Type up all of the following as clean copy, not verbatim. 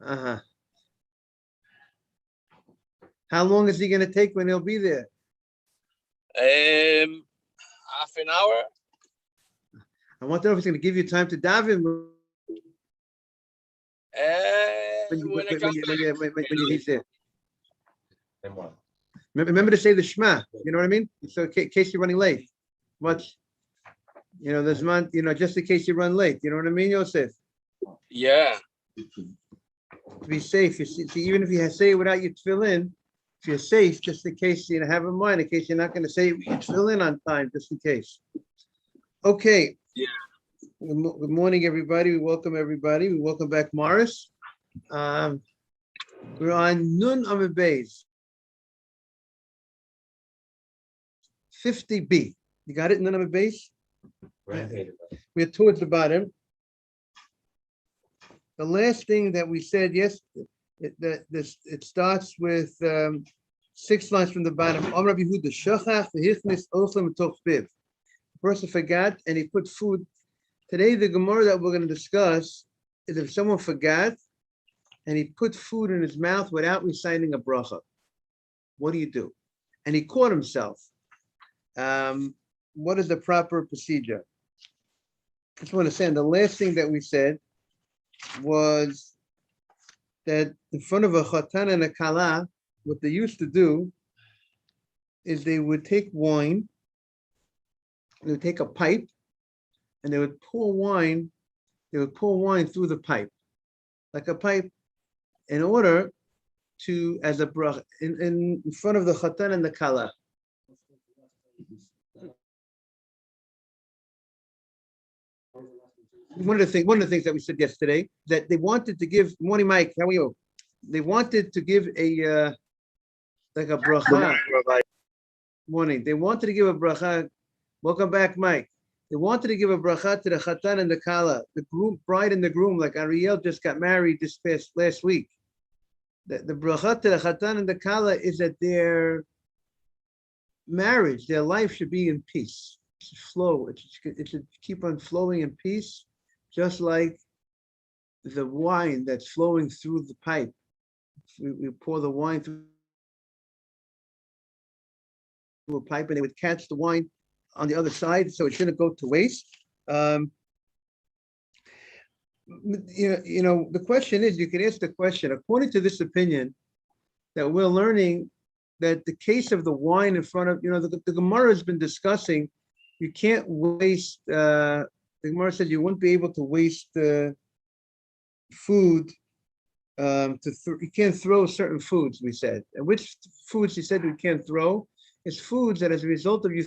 Uh-huh. How long is he going to take when he'll be there? Half an hour. I want to know if he's going to give you time to daven when he's there. Remember to say the Shema. You know what I mean? So in case you're running late. There's one, just in case you run late. You know what I mean, Yosef? Yeah. To be safe. You see, even if you say it without your tefillin, if you're safe, just in case, have in mind, in case you're not going to say your tefillin on time, just in case. Okay. Yeah. Good morning, everybody. We welcome everybody. We welcome back Morris. We're on Nun Amud Beis 50b. You got it, Nun Amud Beis? Right. We're towards the bottom. The last thing that we said, yes, it starts with 6 lines from the bottom. The person forgot and he put food. Today, the Gemara that we're going to discuss is if someone forgot and he put food in his mouth without reciting a bracha. What do you do? And he caught himself. What is the proper procedure? I just want to say, the last thing that we said was that in front of a chatan and a kala, what they used to do is they would take wine, they would take a pipe, and they would pour wine through the pipe, like a pipe, in order to, as a bracha, in front of the chatan and the kala. One of the things that we said yesterday, that they wanted to give, morning Mike, how are you? They wanted to give a like a bracha. Morning. They wanted to give a bracha. Welcome back, Mike. They wanted to give a bracha to the chatan and the kala, the groom, bride and the groom, like Ariel just got married last week. The bracha to the chatan and the kala is that their marriage, their life should be in peace. It should flow. It should keep on flowing in peace, just like the wine that's flowing through the pipe. We pour the wine through a pipe, and they would catch the wine on the other side, so it shouldn't go to waste. The question is, you can ask the question, according to this opinion, that we're learning that the case of the wine in front of, the Gemara has been discussing, you can't waste, the Gemara said you wouldn't be able to waste food, you can't throw certain foods, we said. And which foods he said we can't throw is foods that as a result of you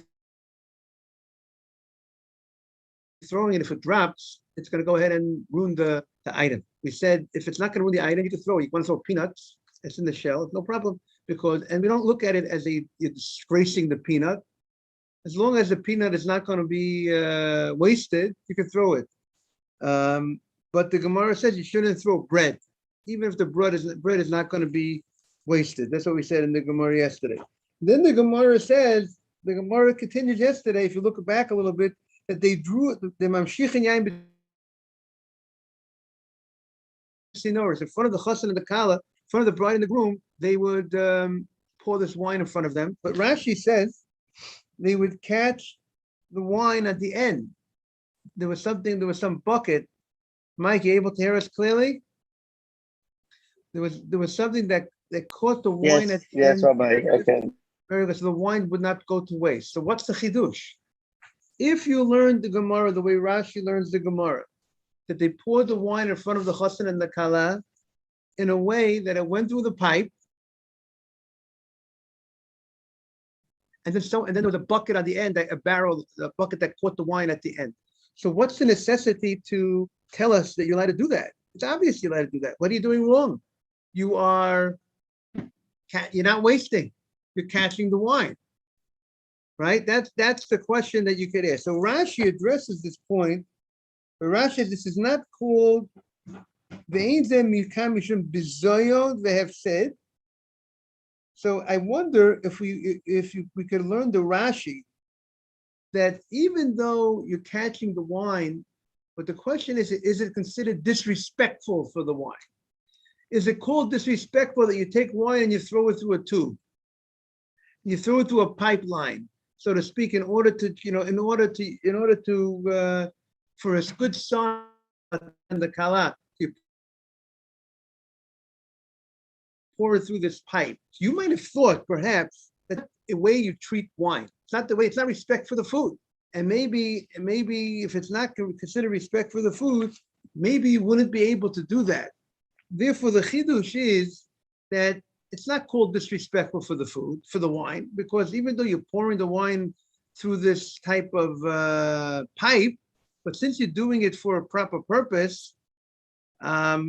throwing it, if it drops, it's going to go ahead and ruin the item. We said if it's not going to ruin the item, you can throw it. You want to throw peanuts, it's in the shell, no problem, and we don't look at it as you're disgracing the peanut. As long as the peanut is not going to be wasted, you can throw it. But the Gemara says you shouldn't throw bread, even if the bread is not going to be wasted. That's what we said in the Gemara yesterday. Then the Gemara continues yesterday, if you look back a little bit, that they drew the mamshich yain b'sinores in front of the chassan and the kala, in front of the bride and the groom. They would pour this wine in front of them. But Rashi says they would catch the wine at the end. There was some bucket. Mike, you able to hear us clearly? There was something that caught the wine at the end. Yes, Rabbi. Okay. Very good. So the wine would not go to waste. So what's the chidush? If you learn the Gemara the way Rashi learns the Gemara, that they poured the wine in front of the chassan and the kala in a way that it went through the pipe, and then there was a bucket at the end, a bucket that caught the wine at the end. So what's the necessity to tell us that you're allowed to do that? It's obvious you're allowed to do that. What are you doing wrong? You're not wasting. You're catching the wine. Right? That's the question that you could ask. So Rashi addresses this point. But Rashi says this is not called they have said. So I wonder if we could learn the Rashi that even though you're catching the wine But the question is it considered disrespectful for the wine? Is it called disrespectful that you take wine and you throw it through a tube? You throw it through a pipeline, so to speak, in order to, for a good sign in the kala, you pour it through this pipe. You might have thought, perhaps, that the way you treat wine, it's not the way, it's not respect for the food. And maybe if it's not considered respect for the food, maybe you wouldn't be able to do that. Therefore, the chidush is that it's not called disrespectful for the food, for the wine, because even though you're pouring the wine through this type of pipe, but since you're doing it for a proper purpose, I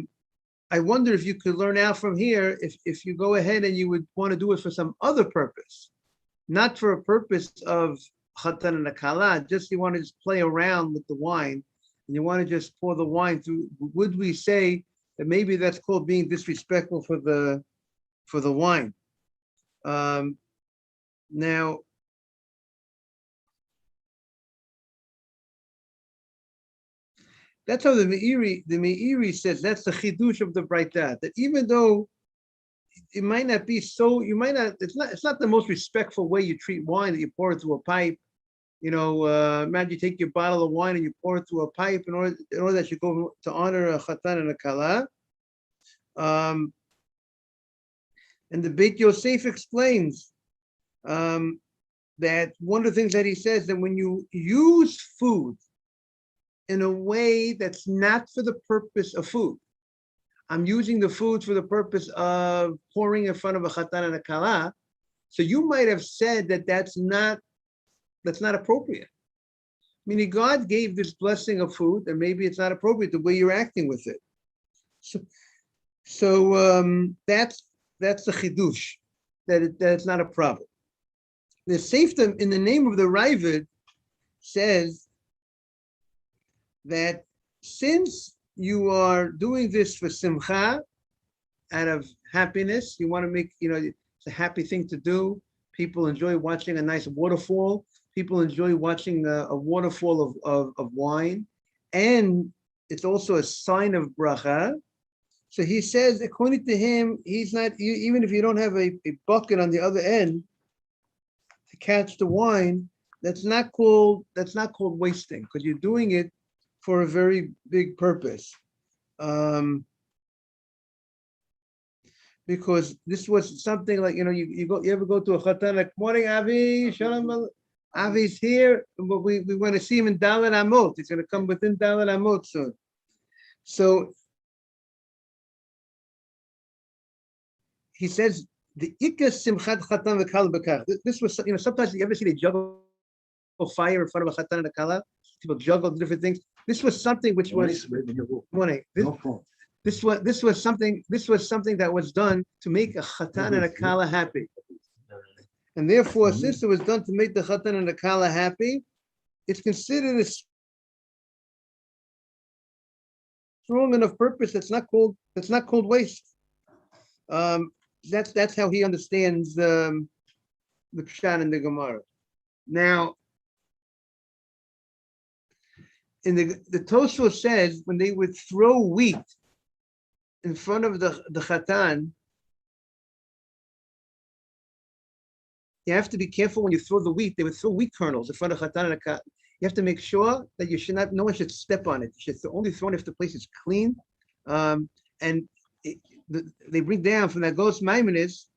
wonder if you could learn out from here, if you go ahead and you would want to do it for some other purpose, not for a purpose of chatan and akala, just you want to just play around with the wine, and you want to just pour the wine through. Would we say that maybe that's called being disrespectful for the wine? Now, that's how the Meiri says, that's the chidush of the Braita, that even though it might not be so, it's not the most respectful way you treat wine, that you pour it through a pipe. Imagine you take your bottle of wine and you pour it through a pipe in order that you go to honor a chatan and a kala. And the Beit Yosef explains that one of the things that he says, that when you use food in a way that's not for the purpose of food, I'm using the food for the purpose of pouring in front of a chatan and a kala, so you might have said that that's not appropriate. Meaning God gave this blessing of food, and maybe it's not appropriate the way you're acting with it. So that's the chidush, that's not a problem. The Seifta in the name of the Ravid says that since you are doing this for simcha, out of happiness, you want to make, it's a happy thing to do. People enjoy watching a nice waterfall. People enjoy watching a waterfall of wine. And it's also a sign of bracha. So he says, according to him, he's not, even if you don't have a bucket on the other end to catch the wine, that's not called wasting, because you're doing it for a very big purpose. Because this was something like, you ever go to a chatan, like, morning, Avi, shalom, Avi's here, but we want to see him in Dalet Amot. He's going to come within Dalet Amot soon. So he says, the ikas simchat chatan v'kala b'kach. This was, sometimes you ever see they juggle fire in front of a chatan and a kala? People juggle different things. This was something which was morning. This was something that was done to make a chatan and a kala happy. And therefore, since it was done to make the chatan and the kala happy, it's considered a strong enough purpose that's not called waste. That's how he understands the Pshat and the Gemara. Now, in the Tosfos says, when they would throw wheat in front of the chatan, you have to be careful when you throw the wheat. They would throw wheat kernels in front of chatan and a kala. You have to make sure that no one should step on it. You should only throw it if the place is clean. And they bring down from that Gos Maimonides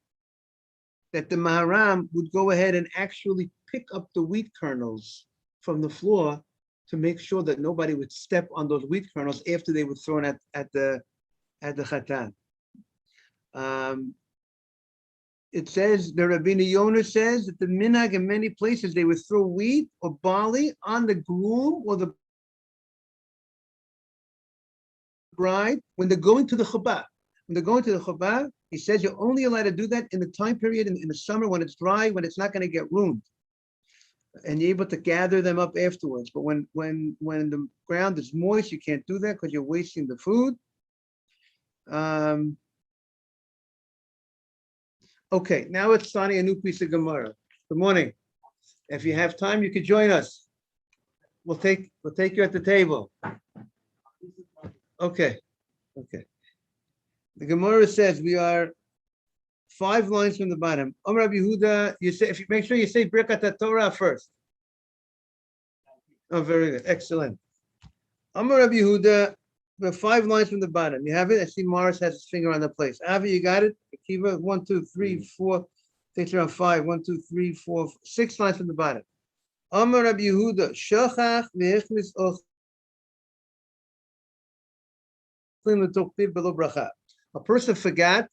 that the Maharam would go ahead and actually pick up the wheat kernels from the floor to make sure that nobody would step on those wheat kernels after they were thrown at the chatan. It says, the Rabbeinu Yonah says that the minhag in many places, they would throw wheat or barley on the groom or the bride when they're going to the chuppah. When they're going to the chuppah, he says you're only allowed to do that in the time period in the summer when it's dry, when it's not going to get ruined, and you're able to gather them up afterwards. But when the ground is moist, you can't do that because you're wasting the food. Okay, now it's starting a new piece of Gemara. Good morning. If you have time, you could join us. we'll take you at the table. Okay. The Gemara says we are 5 lines from the bottom. Amar Rabbi Yehuda, you say, if you make sure you say Birkat Torah first. Oh, very good, excellent. Amar Rabbi Yehuda, we're 5 lines from the bottom. You have it? I see Morris has his finger on the place. Avi, you got it? Akiva, 1, 2, 3, 4. Takes around 5. 1, 2, 3, 4, 6 lines from the bottom. Amar Rabbi Yehuda, Shachach ve'echnis ochlin l'toktiv below bracha. A person forgot,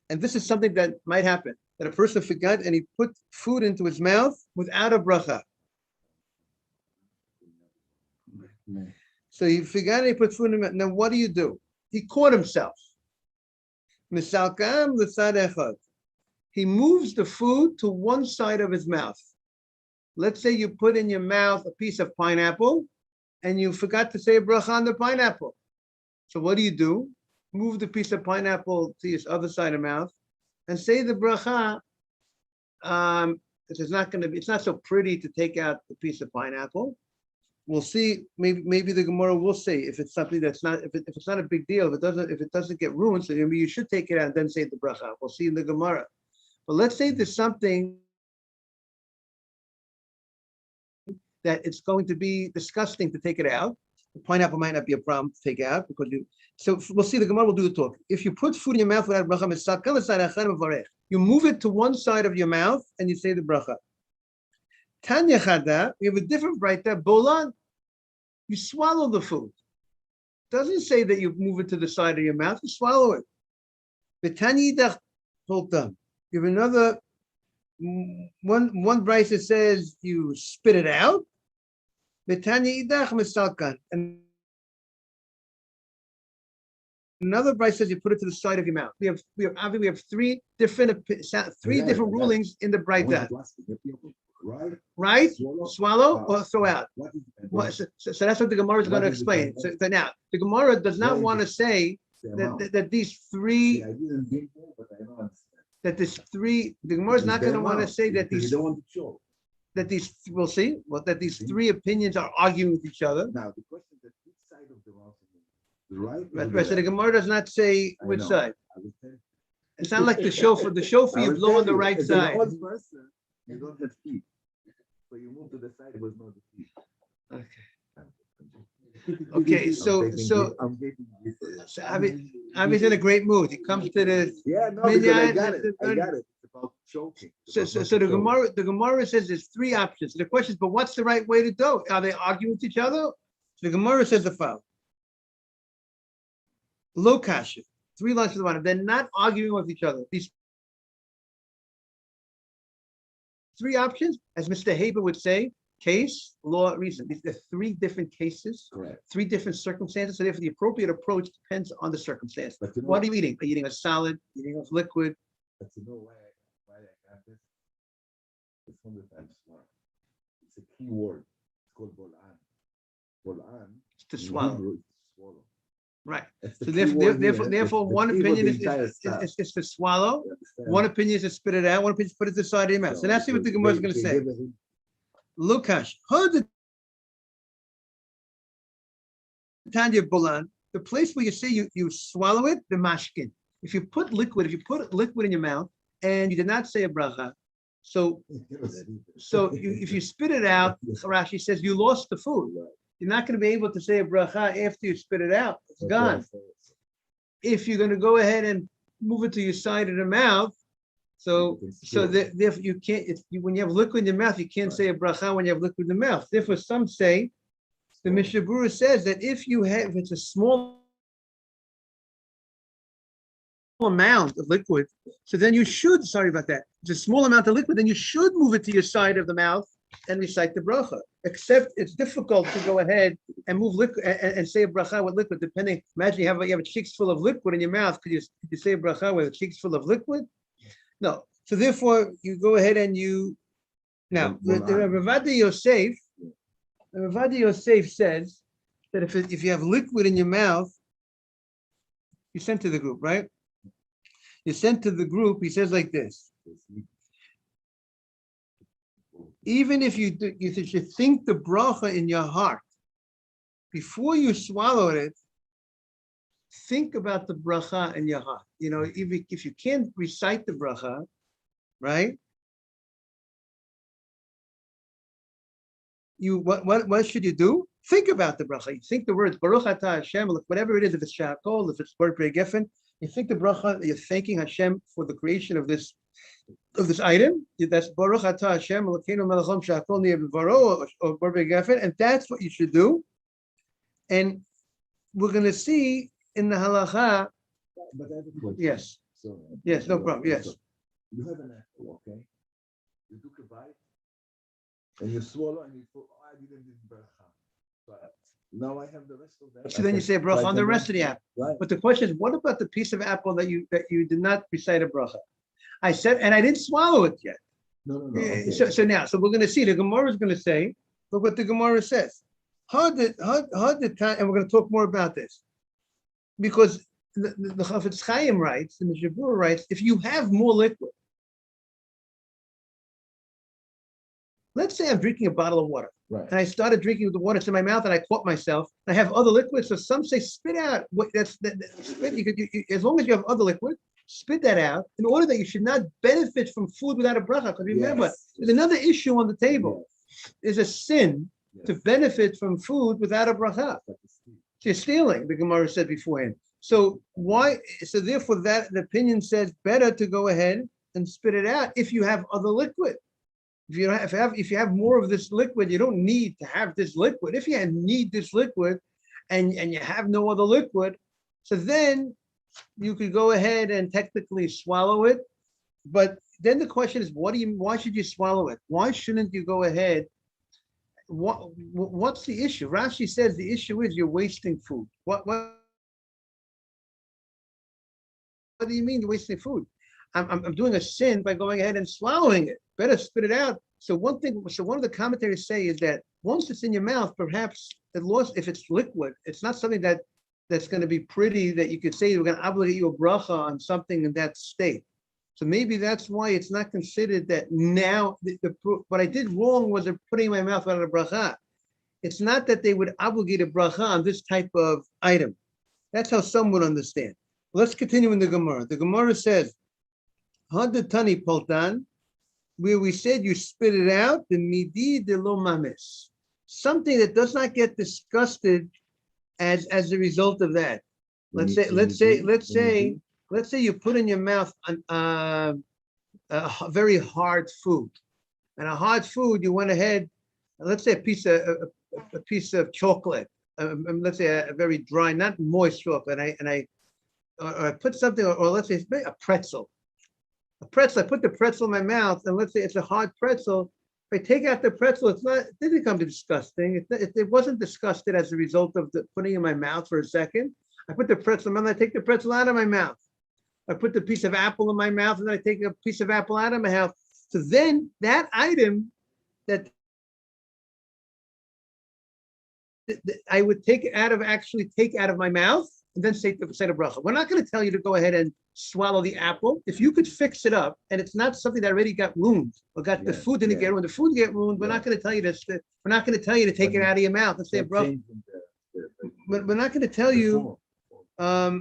and this is something that might happen, that a person forgot and he put food into his mouth without a bracha. So he forgot and he put food in his mouth. Now what do? He caught himself. Misalkam l'tzad echad. He moves the food to one side of his mouth. Let's say you put in your mouth a piece of pineapple and you forgot to say a bracha on the pineapple. So what do? Move the piece of pineapple to your other side of the mouth and say the bracha. It's not so pretty to take out the piece of pineapple. We'll see. Maybe the Gemara will say if it's something that's not, if it's not a big deal, if it doesn't get ruined, so maybe you should take it out and then say the bracha. We'll see in the Gemara. But let's say there's something that it's going to be disgusting to take it out. The pineapple might not be a problem to take out because so we'll see. The Gemara will do the talk. If you put food in your mouth without bracha, you move it to one side of your mouth and you say the bracha. Tanya Chada, we have a different braita. Bolan, you swallow the food. It doesn't say that you move it to the side of your mouth. You swallow it. V'tanya Idach, you have another one braita says you spit it out. V'tanya Idach Misalkan. And another braita says you put it to the side of your mouth. We have 3 different rulings in the braita. Right? Swallow or throw out. So that's what the Gemara is going to explain. So now the Gemara does not want to say that these 3 that this 3 the Gemara is not going to want to say that these we'll see that these 3 opinions are arguing with each other. Now the question is which side of the mouth is right? Right. So the Gemara does not say which side. It's not like the shofar. The shofar you blow on the right side. You don't have teeth. So you move to the side was not the teeth. Okay, so Avi's in a great mood. He comes to the because I got it. It's about choking. So the Gemara says there's 3 options. The question is, but what's the right way to do? Are they arguing with each other? So the Gemara says the following. Lo kasha, 3 lines to the bottom. They're not arguing with each other. These 3 options, as Mr. Haber would say, case, law, reason. These are 3 different cases, correct. 3 different circumstances. So therefore, the appropriate approach depends on the circumstance. But what are you eating? Are you eating a solid? Eating a liquid? But you know why I got this? It's 100 times smart. It's a key word. It's called bolan. Bolan. It's to swallow. Hebrew, to swallow. Right. So therefore, one opinion is to swallow. One opinion is to spit it out. One opinion is to put it to the side of your mouth. So that's what the Gemara is going to say. Lukash, Tanya Bolan, the place where you say you swallow it, the mashkin. If you put liquid in your mouth and you did not say a bracha, so if you spit it out, Rashi says you lost the food. You're not going to be able to say a bracha after you spit it out. It's gone. If you're going to go ahead and move it to your side of the mouth, therefore you can't. When you have liquid in your mouth, you can't say a bracha when you have liquid in the mouth. Therefore, some say the Mishnah Berurah says that if it's a small amount of liquid, so then you should. Sorry about that. It's a small amount of liquid, then you should move it to your side of the mouth and recite the bracha. Except it's difficult to go ahead and move liquid and say a bracha with liquid. Depending, imagine you have a cheeks full of liquid in your mouth. Could you say a bracha with a cheeks full of liquid? No. So therefore, you go ahead and you. Now, the Ravadi Yosef says that if you have liquid in your mouth, you sent to the group, right? You sent to the group. He says like this. even if you do, you should think the bracha in your heart before you swallow it. Think about the bracha in your heart. You know, even if you can't recite the bracha, right? What should you do? Think about the bracha. You think the words Baruch Atah Hashem, whatever it is, if it's shakol, if it's word geffen, you think the bracha. You're thanking Hashem for the creation of this item. That's Baruch Atah Hashem Elokeinu Melech Haolam Shakol Niyeh B'Varo or word geffen, and that's what you should do. And we're going to see in the halacha. But I have a question. Yes. So, Yes. No problem. Yes. You have an apple, okay? You took a bite, and you swallow, and you thought, oh, I didn't do bracha. But now I have the rest of that. So then you say bracha on the rest of the apple. Right. But the question is, what about the piece of apple that you did not recite a bracha? I said, and I didn't swallow it yet. No. Okay. So now we're going to see. The Gemara is going to say, look what the Gemara says. Hard the time, and we're going to talk more about this, because the Chafetz Chaim writes, and the Shabur writes, if you have more liquid, let's say I'm drinking a bottle of water, Right. and I started drinking the water to my mouth, and I caught myself. I have other liquids, so some say spit out. Spit. As long as you have other liquid, spit that out. In order that you should not benefit from food without a bracha. Because remember, there's another issue on the table. There's a sin to benefit from food without a bracha. You're stealing. The Gemara said beforehand. So why? So therefore, that the opinion says better to go ahead and spit it out if you have other liquid. If you have more of this liquid, you don't need to have this liquid. If you need this liquid, and you have no other liquid, so then you could go ahead and technically swallow it. But then the question is, why should you swallow it? Why shouldn't you go ahead? What's the issue? Rashi says the issue is you're wasting food. What do you mean you're wasting food? I'm doing a sin by going ahead and swallowing it. Better spit it out. So one of the commentators say is that once it's in your mouth, perhaps it lost. If it's liquid, it's not something that's going to be pretty that you could say you're going to obligate you a bracha on something in that state. So maybe that's why it's not considered that now. What I did wrong was putting in my mouth without a bracha. It's not that they would obligate a bracha on this type of item. That's how some would understand. Let's continue in the Gemara. The Gemara says, Hadatani poltan, where we said you spit it out, the midi de lo mamis, something that does not get disgusted as a result of that. Let's say you put in your mouth a very hard food, and a hard food you went ahead. Let's say a piece of chocolate. Let's say a very dry, not moist chocolate. And I put something, or let's say a pretzel. I put the pretzel in my mouth, and let's say it's a hard pretzel. If I take out the pretzel, it didn't become disgusting. It wasn't disgusted as a result of putting it in my mouth for a second. I put the pretzel, and then I take the pretzel out of my mouth. I put the piece of apple in my mouth, and then I take a piece of apple out of my mouth. So then that item that I would take out of my mouth and then say the bracha. We're not going to tell you to go ahead and swallow the apple. If you could fix it up, and it's not something that already got ruined or the food didn't get ruined. The food get ruined. We're not going to tell you this. We're not going to tell you to take it out of your mouth and say bracha. But we're not going to tell you. We're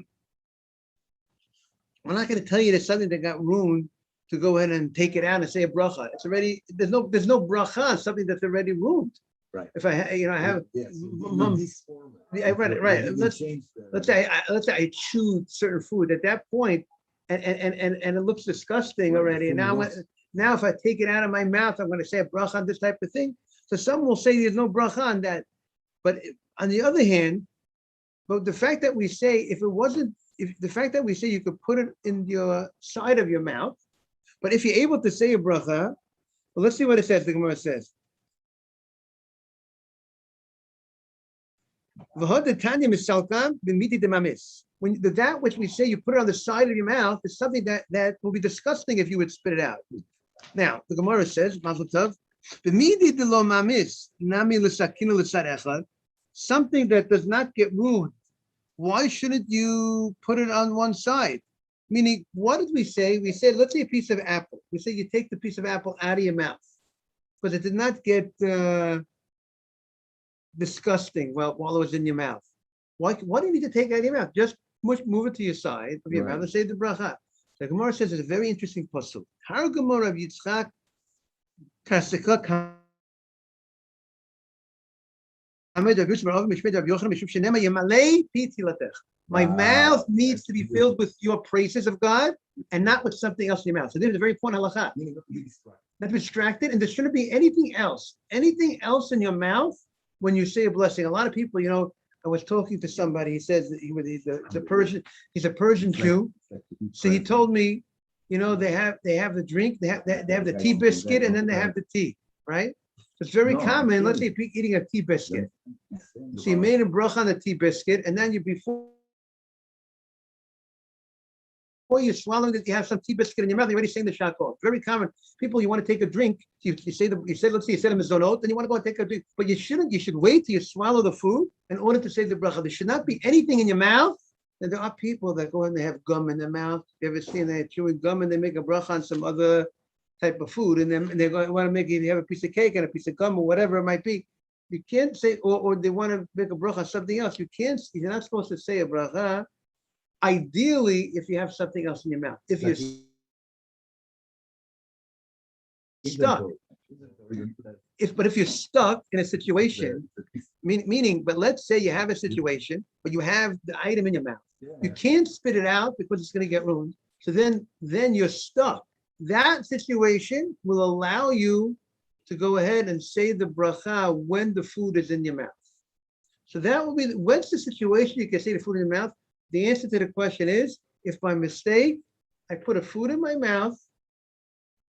not going to tell you there's something that got ruined to go ahead and take it out and say a bracha. It's already there's no bracha on something that's already ruined. Right. If I have right. Let's say I chewed certain food at that point, and it looks disgusting already. And now if I take it out of my mouth, I'm going to say a bracha on this type of thing. So some will say there's no bracha on that. But on the other hand, but the fact that we say the fact that we say you could put it in your side of your mouth, but if you're able to say a bracha, well, let's see what it says. The Gemara says. When that which we say you put it on the side of your mouth is something that will be disgusting if you would spit it out. Now the Gemara says, something that does not get ruined. Why shouldn't you put it on one side? Meaning, what did we say? We said, let's say a piece of apple. We say you take the piece of apple out of your mouth. because it did not get disgusting while it was in your mouth. Why do you need to take it out of your mouth? Just move it to your side of your mouth and say the bracha. The Gemara says it's a very interesting pasuk. Har Gemara of Yitzchak Kasika my mouth needs to be filled with your praises of God and not with something else in your mouth. So this is a very important halakha. Not distracted, and there shouldn't be anything else in your mouth when you say a blessing. A lot of people, I was talking to somebody. He says that he's a Persian Jew. So he told me, they have the drink, they have the tea biscuit, and then they have the tea, right? It's very common. Let's say if you're eating a tea biscuit. So you made a bracha on the tea biscuit, and then before you're swallowing it, you have some tea biscuit in your mouth. You're already saying the shakol. Very common. People, you want to take a drink. You said a mizonot, then you want to go and take a drink. But you shouldn't. You should wait till you swallow the food in order to say the bracha. There should not be anything in your mouth. And there are people that go and they have gum in their mouth. You ever seen they're chewing gum and they make a bracha on some other type of food, and then they want to make it. They have a piece of cake and a piece of gum or whatever it might be. You can't say, or they want to make a bracha on something else. You're not supposed to say a bracha. Ideally, if you have something else in your mouth, if you're stuck, if you're stuck in a situation, meaning, but let's say you have a situation, but you have the item in your mouth, you can't spit it out because it's going to get ruined. So then you're stuck. That situation will allow you to go ahead and say the bracha when the food is in your mouth. So that will be, what's the situation you can say the food in your mouth? The answer to the question is, if by mistake, I put a food in my mouth,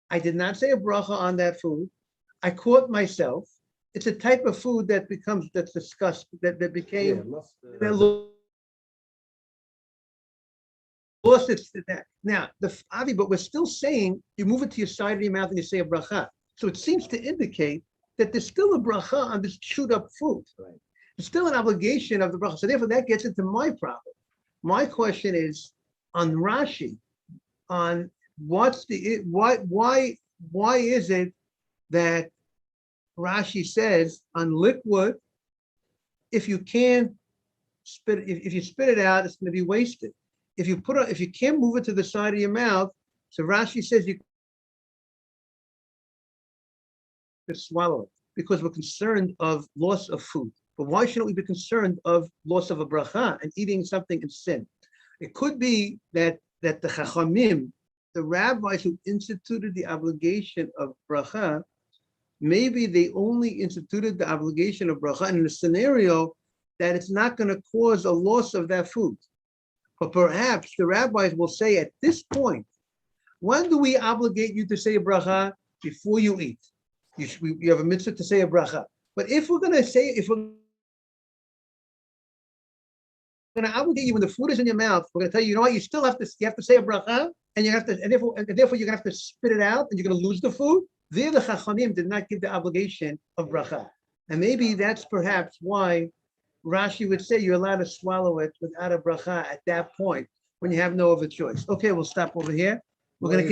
I did not say a bracha on that food, I caught myself, it's a type of food that that's discussed, that became, lost its, now, but we're still saying, you move it to your side of your mouth and you say a bracha. So it seems to indicate that there's still a bracha on this chewed up food. Right. There's still an obligation of the bracha. So therefore that gets into my problem. My question is on Rashi, on why is it that Rashi says on liquid, if you can't spit, if you spit it out, it's going to be wasted. If you can't move it to the side of your mouth, so Rashi says you can swallow it because we're concerned of loss of food. But why shouldn't we be concerned of loss of a bracha and eating something in sin? It could be that the chachamim, the rabbis who instituted the obligation of bracha, maybe they only instituted the obligation of bracha in a scenario that it's not going to cause a loss of that food. But perhaps the rabbis will say at this point, when do we obligate you to say a bracha? Before you eat. You have a mitzvah to say a bracha. But if we're going to obligate you when the food is in your mouth, we're going to tell you, what, you have to say a bracha, and therefore you're going to have to spit it out, and you're going to lose the food. There, the Chachamim did not give the obligation of bracha, and maybe that's perhaps why Rashi would say you're allowed to swallow it without a bracha at that point when you have no other choice. Okay, we'll stop over here. We're going to